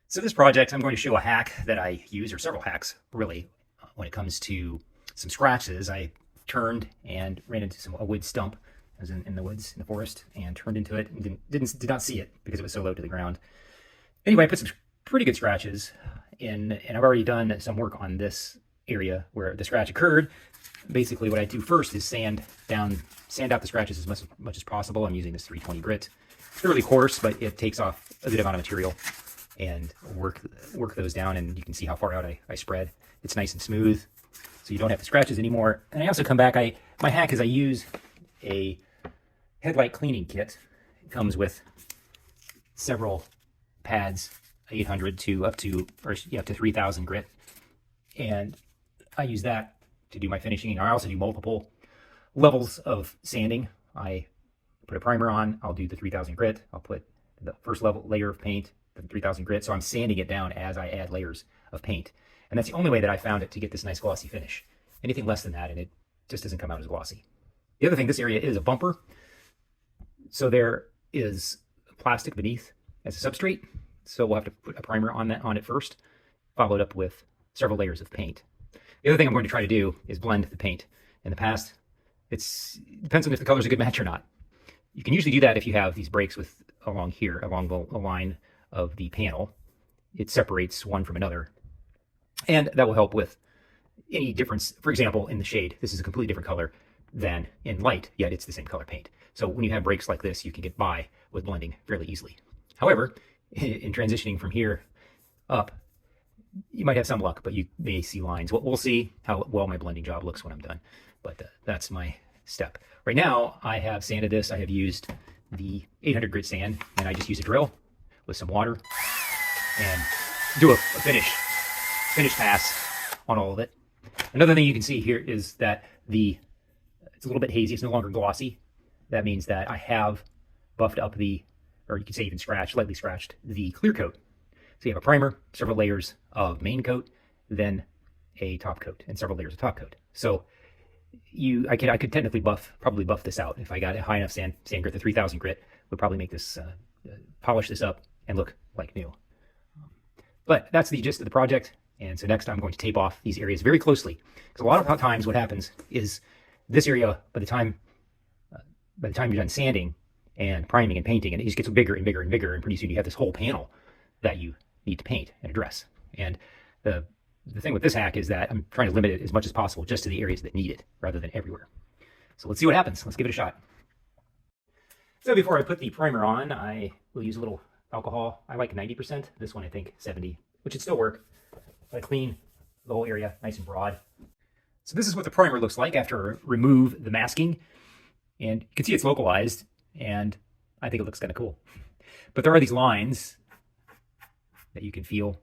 So this project, I'm going to show a hack that I use, or several hacks really, when it comes to some scratches. I turned and ran into a wood stump. I was in the woods, in the forest, and turned into it and did not see it because it was so low to the ground. Anyway, I put some pretty good scratches in, and I've already done some work on this area where the scratch occurred. Basically, what I do first is sand out the scratches as much as possible. I'm using this 320 grit. It's fairly coarse, but it takes off a good amount of material, and work those down, and you can see how far out I spread. It's nice and smooth, so you don't have the scratches anymore. And I also come back, my hack is I use a headlight cleaning kit. It comes with several pads, 800 to up to 3,000 grit, and I use that to do my finishing. I also do multiple levels of sanding. I put a primer on, I'll do the 3,000 grit, I'll put the first layer of paint, the 3,000 grit, so I'm sanding it down as I add layers of paint. And that's the only way that I found it to get this nice glossy finish. Anything less than that, and it just doesn't come out as glossy. The other thing, this area is a bumper, so there is plastic beneath as a substrate, so we'll have to put a primer on it first, followed up with several layers of paint. The other thing I'm going to try to do is blend the paint. In the past, it depends on if the color's a good match or not. You can usually do that if you have these breaks along the line of the panel. It separates one from another, and that will help with any difference. For example, in the shade, this is a completely different color than in light, yet it's the same color paint. So when you have breaks like this, you can get by with blending fairly easily. However, in transitioning from here up, you might have some luck, but you may see lines. We'll see how well my blending job looks when I'm done, but that's my step. Right now, I have sanded this. I have used the 800 grit sand, and I just use a drill with some water and do a finish pass on all of it. Another thing you can see here is that it's a little bit hazy. It's no longer glossy. That means that I have buffed up or you can say even lightly scratched the clear coat. So you have a primer, several layers of main coat, then a top coat, and several layers of top coat. So I could technically probably buff this out. If I got a high enough sand grit, the 3,000 grit would probably make this, polish this up and look like new. But that's the gist of the project. And so next I'm going to tape off these areas very closely. Because a lot of times what happens is this area, by the time you're done sanding and priming and painting, and it just gets bigger and bigger and bigger, and pretty soon you have this whole panel that you need to paint and address. And the thing with this hack is that I'm trying to limit it as much as possible just to the areas that need it rather than everywhere. So let's see what happens. Let's give it a shot. So before I put the primer on, I will use a little alcohol. I like 90%. This one I think 70, which would still work. I clean the whole area nice and broad. So this is what the primer looks like after I remove the masking. And you can see it's localized, and I think it looks kind of cool. But there are these lines that you can feel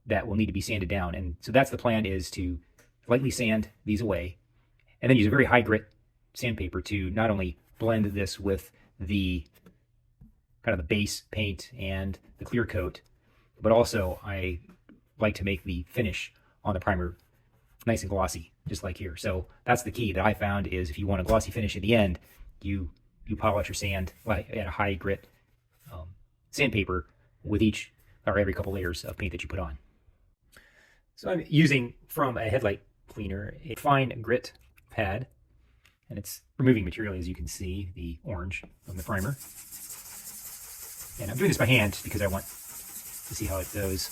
that will need to be sanded down. And so that's the plan, is to lightly sand these away, and then use a very high grit sandpaper to not only blend this with the kind of the base paint and the clear coat, but also I like to make the finish on the primer nice and glossy, just like here. So that's the key that I found, is if you want a glossy finish at the end, you polish your sand at a high grit sandpaper with each or every couple layers of paint that you put on. So I'm using, from a headlight cleaner, a fine grit pad, and it's removing material, as you can see, the orange from the primer. And I'm doing this by hand just because I want to see how it goes.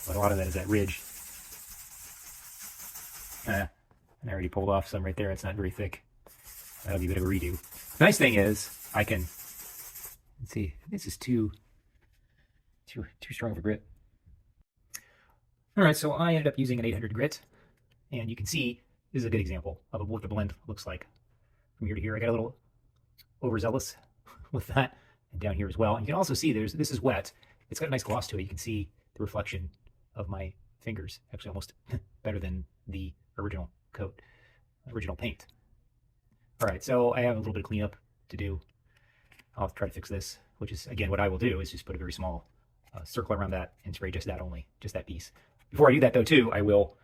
But a lot of that is that ridge. And I already pulled off some right there. It's not very thick. That'll be a bit of a redo. The nice thing is I can, let's see, this is too strong of a grit. All right, so I ended up using an 800 grit, and you can see this is a good example of what the blend looks like from here to here. I got a little overzealous with that, and down here as well. And you can also see this is wet. It's got a nice gloss to it. You can see the reflection of my fingers, actually almost better than the original paint. All right, so I have a little bit of cleanup to do. I'll try to fix this, which is, again, what I will do is just put a very small circle around that and spray just that piece. Before I do that, though, too, I will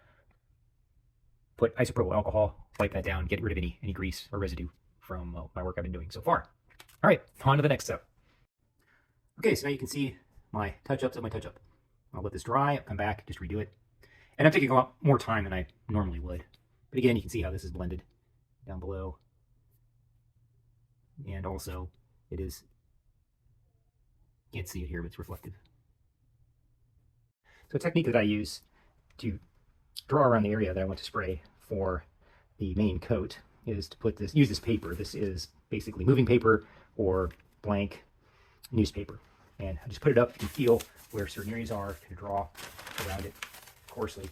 put isopropyl alcohol, wipe that down, get rid of any grease or residue from my work I've been doing so far. All right, on to the next step. Okay, so now you can see my touch-ups of my touch-up. I'll let this dry, I'll come back, just redo it. And I'm taking a lot more time than I normally would. But again, you can see how this is blended down below. And also, it is, you can't see it here, but it's reflective. So a technique that I use to draw around the area that I want to spray for the main coat is to use this paper. This is basically moving paper or blank newspaper. And I just put it up and feel where certain areas are, to draw around it coarsely.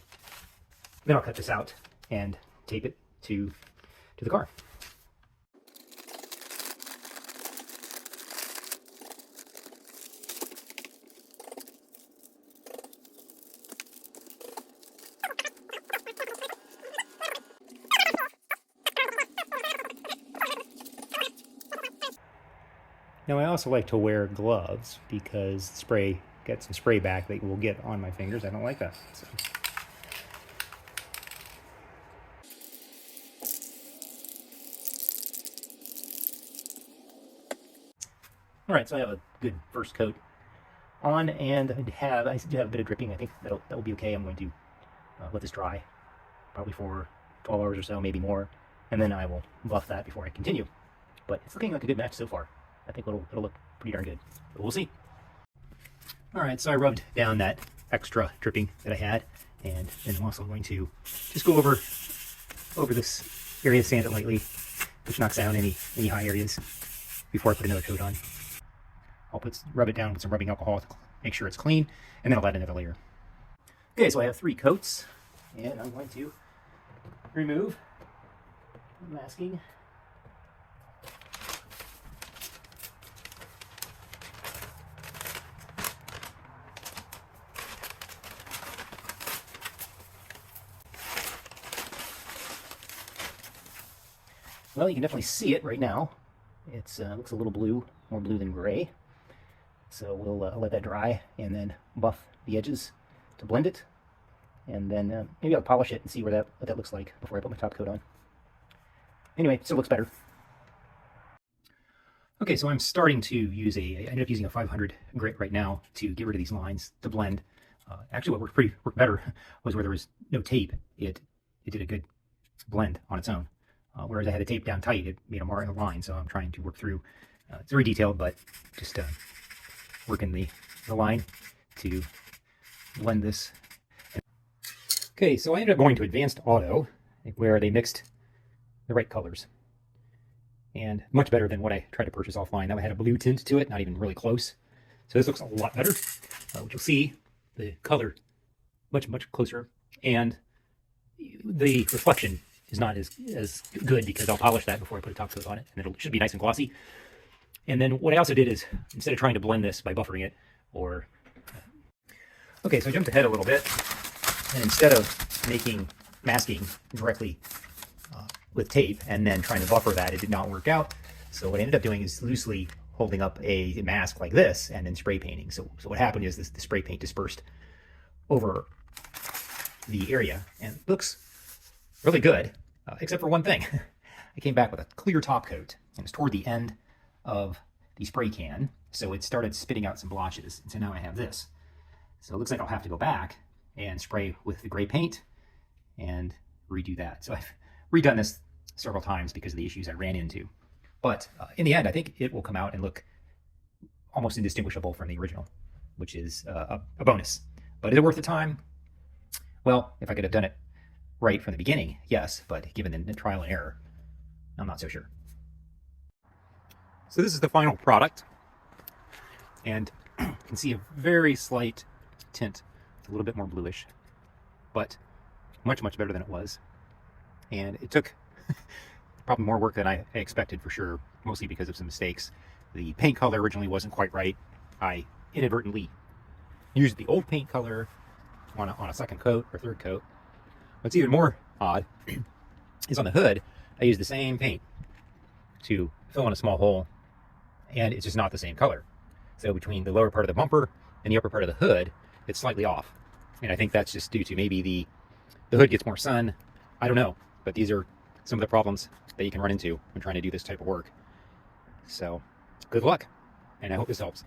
Then I'll cut this out and tape it to the car. Now I also like to wear gloves because spray gets some spray back that will get on my fingers. I don't like that. So. All right, so I have a good first coat on, and I do have a bit of dripping. I think that will be okay. I'm going to let this dry, probably for 12 hours or so, maybe more, and then I will buff that before I continue. But it's looking like a good match so far. I think it'll look pretty darn good, but we'll see. All right, so I rubbed down that extra dripping that I had, and then I'm also going to just go over this area, sand it lightly, which knocks down any high areas before I put another coat on. I'll rub it down with some rubbing alcohol to make sure it's clean, and then I'll add another layer. Okay, so I have 3 coats, and I'm going to remove the masking. Well, you can definitely see it right now. It looks a little blue, more blue than gray. So we'll let that dry and then buff the edges to blend it. And then maybe I'll polish it and see what that looks like before I put my top coat on. Anyway, it still looks better. Okay, so I'm starting to use I ended up using a 500 grit right now to get rid of these lines to blend. Actually, what worked better was where there was no tape. It did a good blend on its own. Whereas I had the tape down tight, it made a mark in the line, so I'm trying to work through. It's very detailed, but just working the line to blend this. Okay, so I ended up going to Advanced Auto, where they mixed the right colors. And much better than what I tried to purchase offline. That had a blue tint to it, not even really close. So this looks a lot better, which you'll see the color much closer. And the reflection is not as good because I'll polish that before I put a top coat on it, and it should be nice and glossy. And then what I also did is, instead of trying to blend this by buffering it, okay, so I jumped ahead a little bit, and instead of masking directly with tape and then trying to buffer that, it did not work out. So what I ended up doing is loosely holding up a mask like this and then spray painting. So what happened is the spray paint dispersed over the area, and it looks really good, except for one thing. I came back with a clear top coat, and it's toward the end of the spray can, so it started spitting out some blotches, and so now I have this. So it looks like I'll have to go back and spray with the gray paint and redo that. So I've redone this several times because of the issues I ran into. But in the end, I think it will come out and look almost indistinguishable from the original, which is a bonus. But is it worth the time? Well, if I could have done it right from the beginning, yes, but given the trial and error, I'm not so sure. So this is the final product, and you can see a very slight tint, a little bit more bluish, but much better than it was. And it took probably more work than I expected, for sure, mostly because of some mistakes. The paint color originally wasn't quite right. I inadvertently used the old paint color on a second coat or third coat. What's even more odd is on the hood, I used the same paint to fill in a small hole, and it's just not the same color. So between the lower part of the bumper and the upper part of the hood, it's slightly off. And I think that's just due to maybe the hood gets more sun. I don't know, but these are some of the problems that you can run into when trying to do this type of work. So good luck, and I hope this helps.